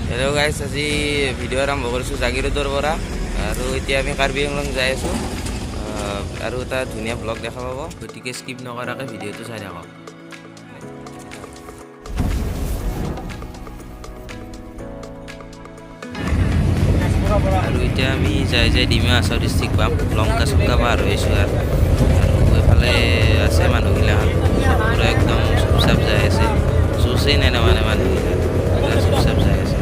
Hello' গাইছ, আজি video' আৰম্ভ কৰিছোঁ জাগিৰোডৰ পৰা। আৰু এতিয়া আমি কাৰ্বি আংলং যাই আছোঁ আৰু এটা ধুনীয়া ব্লগ দেখা পাব, গতিকে স্কিপ নকৰাকৈ ভিডিঅ'টো চাই থাকক। আৰু এতিয়া আমি যাই ডিমা হাছাও ডিষ্ট্ৰিক্ট পাম, লংকা চংকা পাৰ হৈ আহিছোঁ। আৰু এইফালে আছে মানুহগিলাখান পূৰা একদম চুপচাপ যাই আছে, চুচেই নাই মানে মানুহগিলা পূৰা চুপচাপ যাই আছে।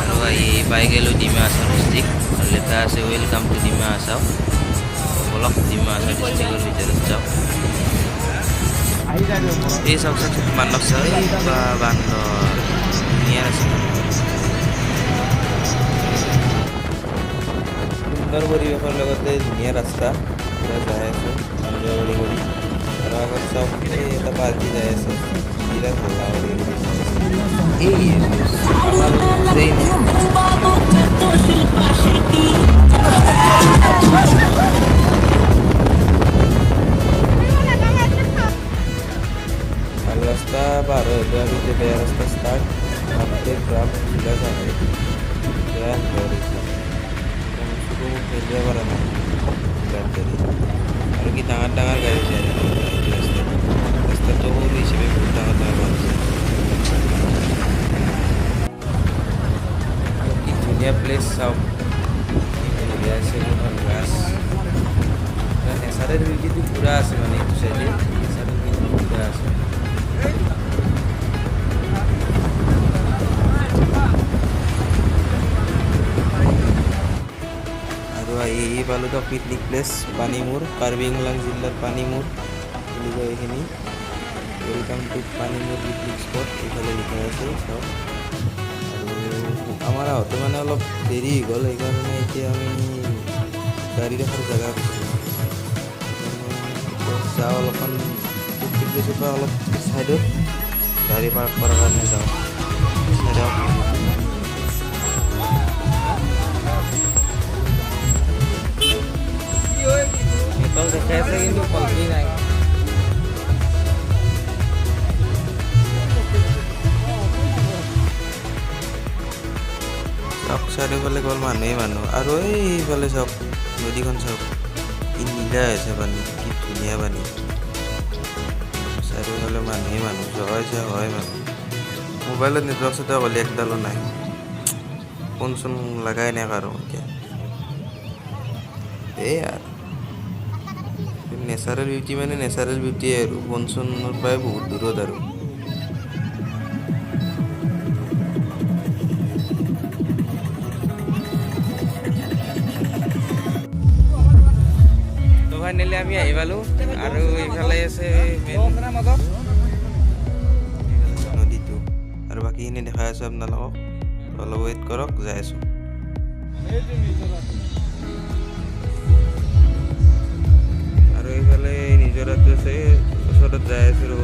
আৰু পাই গ'লোঁ ডিমা হাছাও ডিষ্ট্ৰিক্ট, আৰু লেখা আছে ৱেলকাম টু ডিমা হাছাও। বলক ডিমা হাছাও ডিষ্ট্ৰিক্টৰ ভিতৰত যাওঁ। এই চাওকচোন মানৱ চাও, এই বান্দৰ ধুনীয়া আছে। সুন্দৰ পৰিৱেশৰ লগতে ধুনীয়া ৰাস্তা, পূৰা যাই আছোঁ এনজয় কৰি কৰি। আৰু আগত চাওক এই এটা পাৰ্টি যাই আছে, বিৰাট হল্লা কৰি ভাল ৰাস্তা পাৰ হৈ যোৱাৰ পিছত বেয়া ৰাস্তা ষ্টাৰ্ট, ভালকৈ গ্ৰাম চিধা চাই বেয়া খেলিব পৰা নাই গাড়ী। আৰু কি ডাঙৰ ডাঙৰ গাড়ী যায় এইটো ৰাস্তাটো সৰু হিচাপে বহুত ডাঙৰ ডাঙৰ গাড়ী। কি ধুনীয়া প্লেচ চাওক, বঢ়িয়া আছে। গাছ নেচাৰেল বিউটিটো পূৰা আছে, মানে এইটো চাইডে নেচাৰেল বিউটি পূৰা আছে। আৰু আহি পালোঁ তো পিকনিক প্লেচ পানীমূৰ, কাৰ্বি আংলং জিলাৰ পানীমূৰ বুলি কয় এইখিনি। Welcome to Panimur picnic spot এইফালে লিখা আছে চাওক। আৰু আমাৰ আহোঁতে মানে অলপ দেৰি হৈ গ'ল, সেইকাৰণে এতিয়া আমি গাড়ী ৰখাৰ জেগা যাওঁ অলপমান পিকনিক প্লেচৰ পৰা অলপ ছাইডত গাড়ী পাৰ্ক কৰাৰ কাৰণে যাওঁ ছাইডত। নেটৱৰ্ক দেখাই আছে কিন্তু কোৱালিটি নাই। চাওক চাৰিওফালে গ'ল মানুহে মানুহ। আৰু এইফালে চাওক নদীখন চাওক, কি নীলা হৈছে পানী, কি ধুনীয়া পানী। চাৰিওফালে মানুহে মানুহ, জগাই হয় মানুহ। মোবাইলত নেটৱৰ্ক চেটৱৰ্ক হ'লে একডালো নাই, ফোন চোন লগাই নাই কাৰো এতিয়া। এই আৰু নেচাৰেল বিউটি মানে নেচাৰেল বিউটিয়ে, আৰু ফোন চোনৰ পৰাই বহুত দূৰত। আৰু তো ফাইনেলি আমি আহি পালোঁ। আৰু এইফালে আছে নদীটো, আৰু বাকীখিনি দেখাই আছোঁ আপোনালোকক। অলপ ৱেইট কৰক, যাই আছোঁ। আৰু এইফালে নিজৰাটো আছে, ওচৰত যাই আছোঁ ৰ'ব।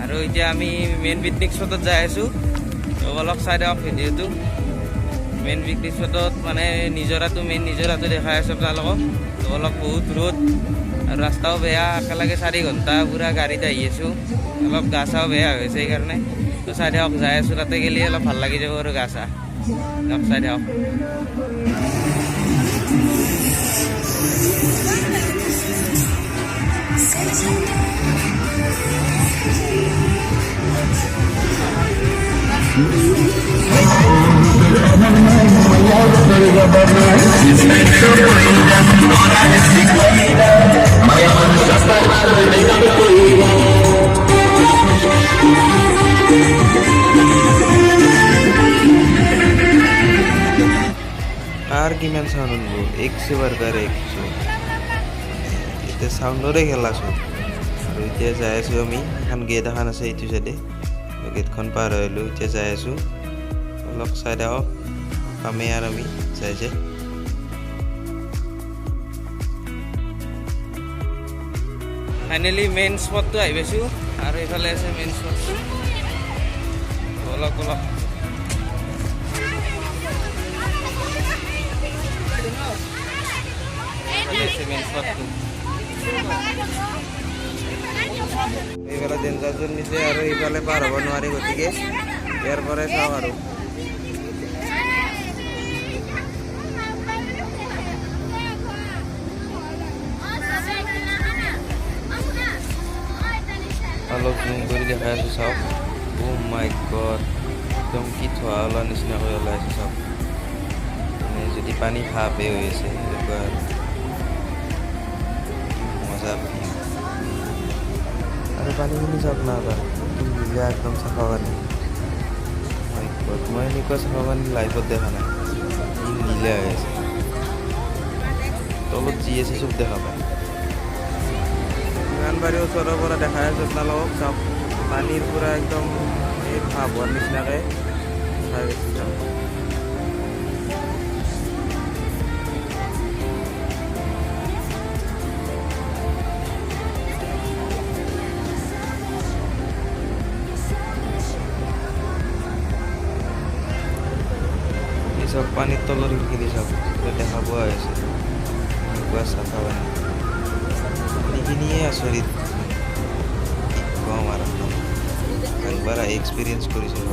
আৰু এতিয়া আমি মেইন পিকনিক স্পটত যাই আছোঁ। অলপ চাই দিয়ক ভিডিঅ'টো। মেইন পিকনিক স্পটত মানে নিজৰাটো, মেইন নিজৰাটো দেখাই আছোঁ আপোনালোকক। তো অলপ বহুত ৰ'দ আৰু ৰাস্তাও বেয়া, একেলগে 4 ঘণ্টা পূৰা গাড়ীত আহি আছোঁ। অলপ গা চাও বেয়া হৈছে সেইকাৰণে। তো চাই দিয়ক, যাই আছোঁ তাতে গ'লে অলপ ভাল লাগি যাব আৰু গা চা। অলপ চাই দিয়ক। কাৰ কিমান চাউণ্ড শুনিব, 100 বাৰ্গাৰ 100, এতিয়া চাউণ্ডৰে খেলা চোন। আৰু এতিয়া যাই আছোঁ আমি, এখন গেট এখন আছে এইটো চাইডে, গেটখন পাৰ হৈ আহিলোঁ। এতিয়া যাই আছোঁ, অলপ চাই দিয়ক পামেই আৰু আমি যাই যে। ফাইনেলি মেইন স্পটটো আহি পাইছোঁ। আৰু এইফালে আছে মেইন স্পটটো, অলপ অলপ আছে মেইন স্পটটো এইফালে ডেঞ্জাৰ জোন নিছে আৰু এইফালে পাৰ হ'ব নোৱাৰি গতিকে ইয়াৰ পৰাই চাওক আৰু অলপ জুম কৰি দেখাই আছোঁ চাওক ও মাই গড একদম কি থোৱা ওলোৱাৰ নিচিনাকৈ ওলাইছে চাওক মানে যদি পানী সাপে হৈ আছে এনেকুৱা আৰু মজা আৰু পানীখিনি চাওক না বাৰু নীলা একদম চাফা পানী মাই গড মই এনেকুৱা চাফা পানী লাইফত দেখা নাই ই নীলা হৈ আছে তলত যি আছে চব দেখা পায় ইমান বাৰী ওচৰৰ পৰা দেখাই আছোঁ আপোনালোকক চাওক পানীৰ পৰা একদম এই ভাৱ হোৱাৰ নিচিনাকৈ চাই গৈছে চাওক এই চাওক পানীৰ তলৰ শিলখিনি চাওক দেখা পোৱা হৈছে এনেকুৱা চাফা পানী পানীখিনিয়ে আচৰিত কি কম আৰু একবাৰ এক্সপিৰিয়েঞ্চ কৰিছোঁ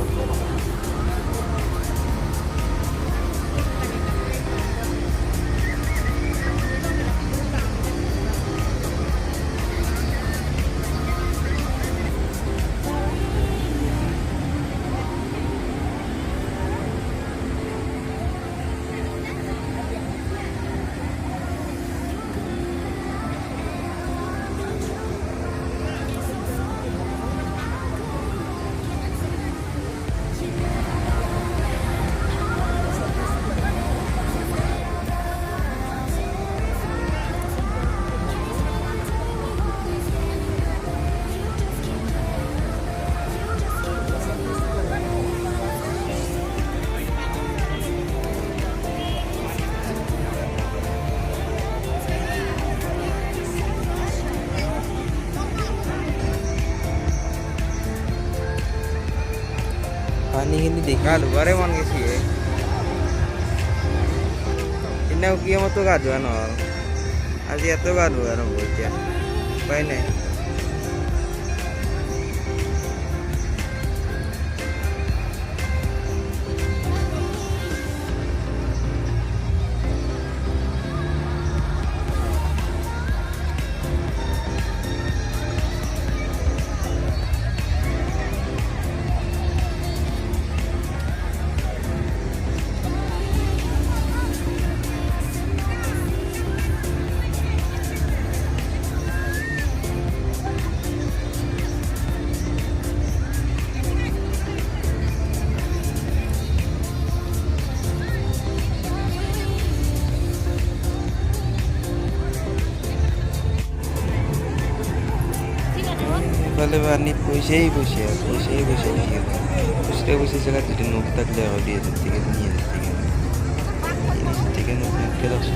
পানীখিনি দেখা ধুবাৰে মন গৈছে সিদিনা কিয়মতো গা ধোৱা নহ'ল আজি ইয়াতো গা ধোৱা নহ'ব এতিয়া উপায় নাই ইফালে পানীত পইচাই পইচা খুচরা পয়সা জায়গা যদি নোট থাকলে আরো দিয়ে হাজার থেকে 2,000 থেকে নোট নিতে রাখছে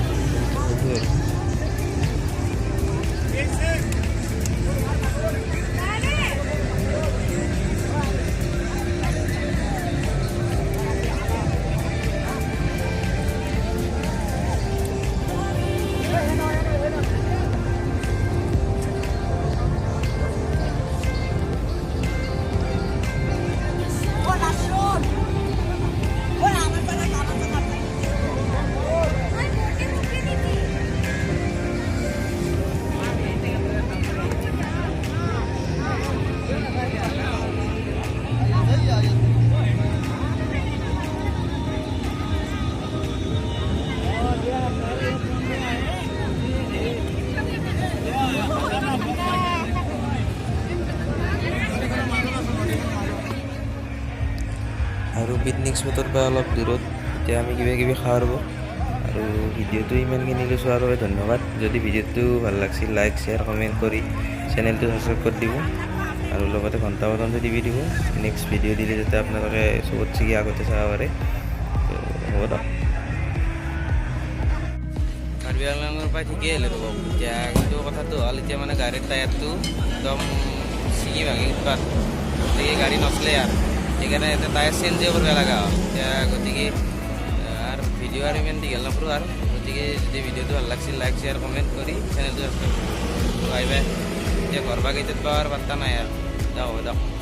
আৰু পিকনিক স্পটৰ পৰা অলপ দূৰত এতিয়া আমি কিবা কিবি খাওঁ ৰ'ব আৰু ভিডিঅ'টো ইমানখিনি চোৱাৰ বাবে ধন্যবাদ যদি ভিডিঅ'টো ভাল লাগিছিল লাইক শ্বেয়াৰ কমেণ্ট কৰি চেনেলটো ছাবস্ক্ৰাইব কৰি দিব আৰু লগতে ঘণ্টা বটনটো টিপি দিব নেক্সট ভিডিঅ' দিলে যাতে আপোনালোকে চবত চিগি আগতে চাব পাৰে হ'ব দিয়ক কাৰ্বি আংলঙৰ পৰা ঠিকেই আহিলে ৰ'ব এতিয়া কিন্তু কথাটো হ'ল এতিয়া মানে গাড়ীৰ টায়াৰটো একদম ছিঙি ভাঙি উৎপাত গতিকে গাড়ী নচলে আৰু সেইকাৰণে এটা টায়াৰ চেঞ্জে কৰিব লগা হ'ল এতিয়া গতিকে আৰু ভিডিঅ' আৰু ইমান দীঘল নকৰোঁ আৰু গতিকে যদি ভিডিঅ'টো ভাল লাগিছিল লাইক শ্বেয়াৰ কমেণ্ট কৰি চেনেলটো সাবস্ক্ৰাইব বাই বাই এতিয়া ঘৰ বা কেইটাত পাৱাৰ পাত্তা নাই আৰু যাওঁ দিয়ক